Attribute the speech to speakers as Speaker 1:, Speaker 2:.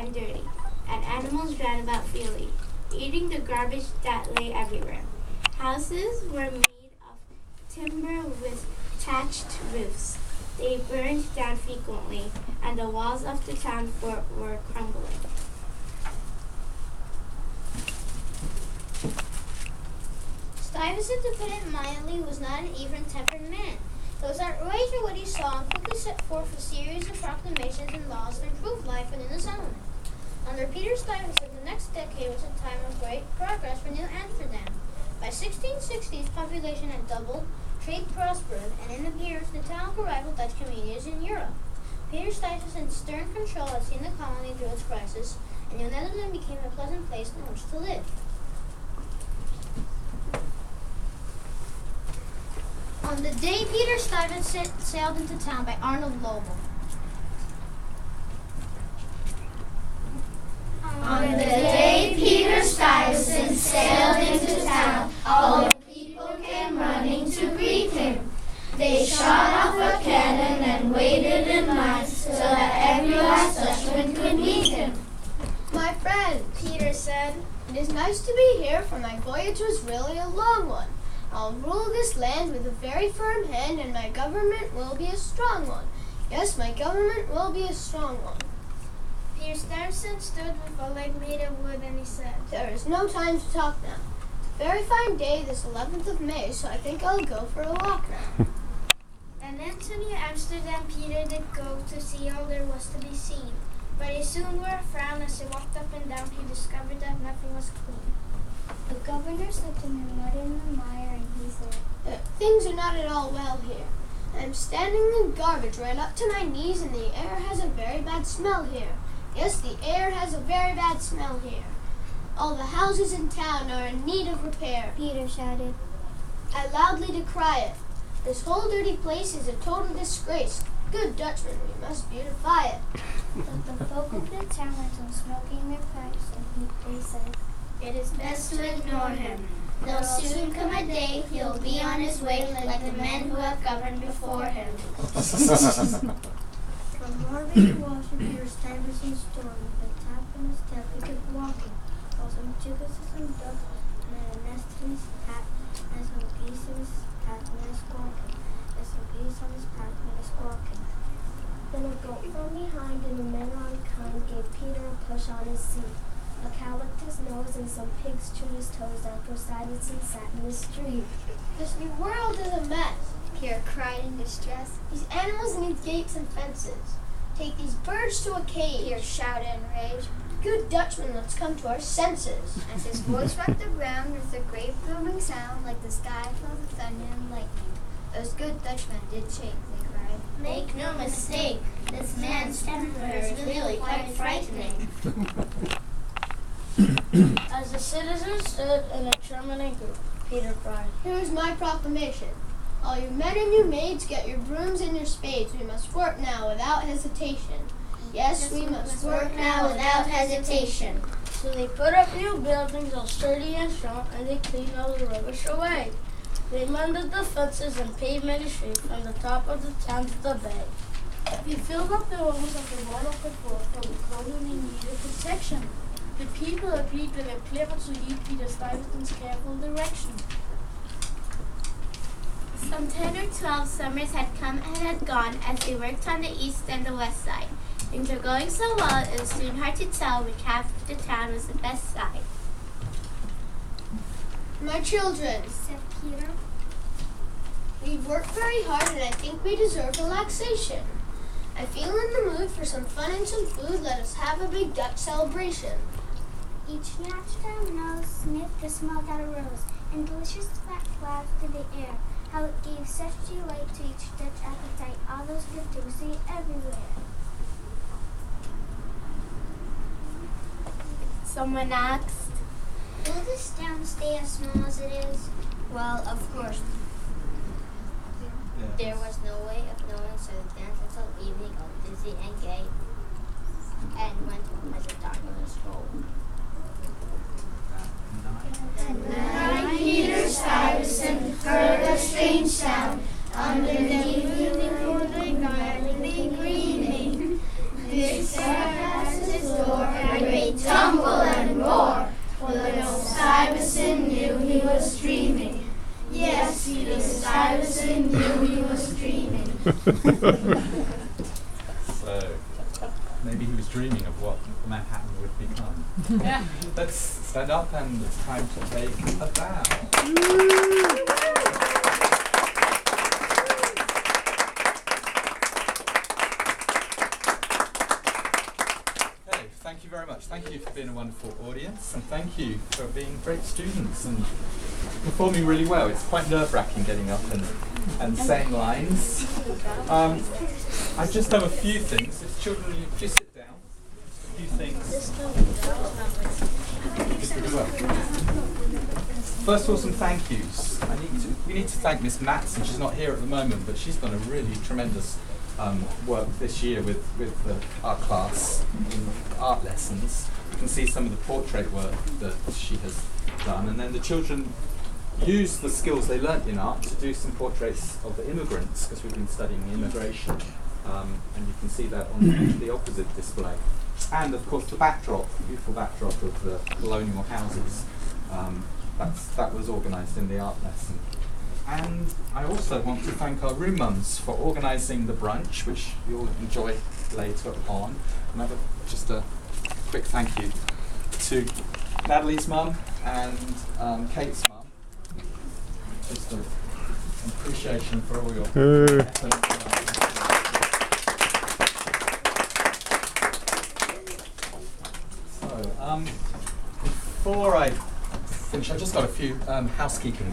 Speaker 1: and dirty, and animals ran about freely, eating the garbage that lay everywhere. Houses were made of timber with thatched roofs. They burned down frequently, and the walls of the town fort were crumbling.
Speaker 2: Stuyvesant, to put it mildly, was not an even-tempered man. He was outraged at what he saw and quickly set forth a series of proclamations and laws to improve life within the settlement. Under Peter Stuyvesant, the next decade was a time of great progress for New Amsterdam. By 1660, its population had doubled, trade prospered, and in appearance the town could rival Dutch communities in Europe. Peter Stuyvesant's stern control had seen the colony through its crisis, and New Netherland became a pleasant place in which to live. On the day Peter Stuyvesant sailed into town by Arnold Lobel.
Speaker 3: On the day Peter Stuyvesant sailed into town, all the people came running to greet him. They shot off a cannon and waited in line so that every last Dutchman could meet him.
Speaker 4: My friend, Peter said, it is nice to be here, for my voyage was really a long one. I'll rule this land with a very firm hand, and my government will be a strong one. Yes, my government will be a strong one.
Speaker 2: Peter Stuyvesant stood with a leg made of wood, and he said,
Speaker 4: There is no time to talk now. It's a very fine day, this 11th of May, so I think I'll go for a walk now.
Speaker 2: And then to New Amsterdam Peter did go to see all there was to be seen. But he soon wore a frown as he walked up and down. He discovered that nothing was clean.
Speaker 1: The governor slipped in the mud and the mire, and he said,
Speaker 4: Things are not at all well here. I'm standing in garbage right up to my knees, and the air has a very bad smell here. Yes, the air has a very bad smell here. All the houses in town are in need of repair.
Speaker 1: Peter shouted.
Speaker 4: I loudly decry it. This whole dirty place is a total disgrace. Good Dutchmen, we must beautify it.
Speaker 1: But the folk of the town went on smoking their pipes, and they said,
Speaker 3: It is best to ignore him. There'll soon come a day he'll be on his way like the men who have governed before him.
Speaker 1: From Norway to Washington, Peter Stuyvesant's store with a tap on his step, he kept walking, while some chickens and some ducks made a nest in his hat, and some geese in his hat made a squawking, and some geese on his path made a squawking. Then a goat from behind and the men on kind gave Peter a push on his seat. A cow licked his nose and some pigs chewed his toes after Stuyvesant sat in the street.
Speaker 4: This new world is a mess.
Speaker 2: Peter cried in distress.
Speaker 4: These animals need gates and fences. Take these birds to a cage.
Speaker 2: Peter shouted in rage.
Speaker 4: Good Dutchman, let's come to our senses.
Speaker 2: As his voice struck the ground with a great booming sound, like the sky filled with thunder and lightning. Those good Dutchmen did shake, they cried.
Speaker 3: Make no mistake, this man's temper is really quite frightening.
Speaker 5: As the citizens stood in a trembling group, Peter cried,
Speaker 4: Here is my proclamation. All you men and you maids, get your brooms and your spades. We must work now without hesitation. Yes, we must work now without hesitation.
Speaker 5: So they put up new buildings all sturdy and strong, and they cleaned all the rubbish away. They mended the fences and paved many streets from the top of the town to the bay.
Speaker 6: They filled up the walls of the wall of the fort, for the colony needed protection. The people agreed they were clever to heed Peter Stuyvesant's careful direction.
Speaker 1: Some 10 or 12 summers had come and had gone as they worked on the east and the west side. Things were going so well, it was soon hard to tell which half of the town was the best side.
Speaker 4: My children,
Speaker 1: Said Peter.
Speaker 4: we've worked very hard and I think we deserve relaxation. I feel in the mood for some fun and some food. Let us have a big Dutch celebration.
Speaker 1: Each snatched their nose, sniffed or smelled out a rose, and delicious fat flowers to the air. How it gave such delight to each Dutch appetite, all those good things seen everywhere. Someone asked,
Speaker 2: Will this town stay as small as it is? Well, of course. There was no way of knowing, so the dance until evening, all dizzy and gay, and went home as a darkness rolled.
Speaker 3: At night Peter Stuyvesant heard a strange sound underneath the garden greening. This sat at his door Stuyvesant knew he was dreaming.
Speaker 7: So, maybe he was dreaming of what Manhattan would become.
Speaker 6: Yeah.
Speaker 7: Let's stand up and it's time to take a bow. Okay, thank you very much. Thank you for being a wonderful audience, and thank you for being great students and performing really well. It's quite nerve-wracking getting up and saying lines. I just have a few things. If children, you just sit down. A few things. First of all, some thank yous. We need to thank Miss Matson. She's not here at the moment, but she's done a really tremendous work this year with our class in art lessons. You can see some of the portrait work that she has done, and then the children use the skills they learnt in art to do some portraits of the immigrants, because we've been studying immigration, and you can see that on the opposite display. And of course the backdrop, beautiful backdrop of the colonial houses, that was organised in the art lesson. And I also want to thank our room mums for organising the brunch, which you'll enjoy later on. And just a quick thank you to Natalie's mum and Kate's mum. Just an appreciation for all your efforts. So, before I finish, I've just got a few housekeeping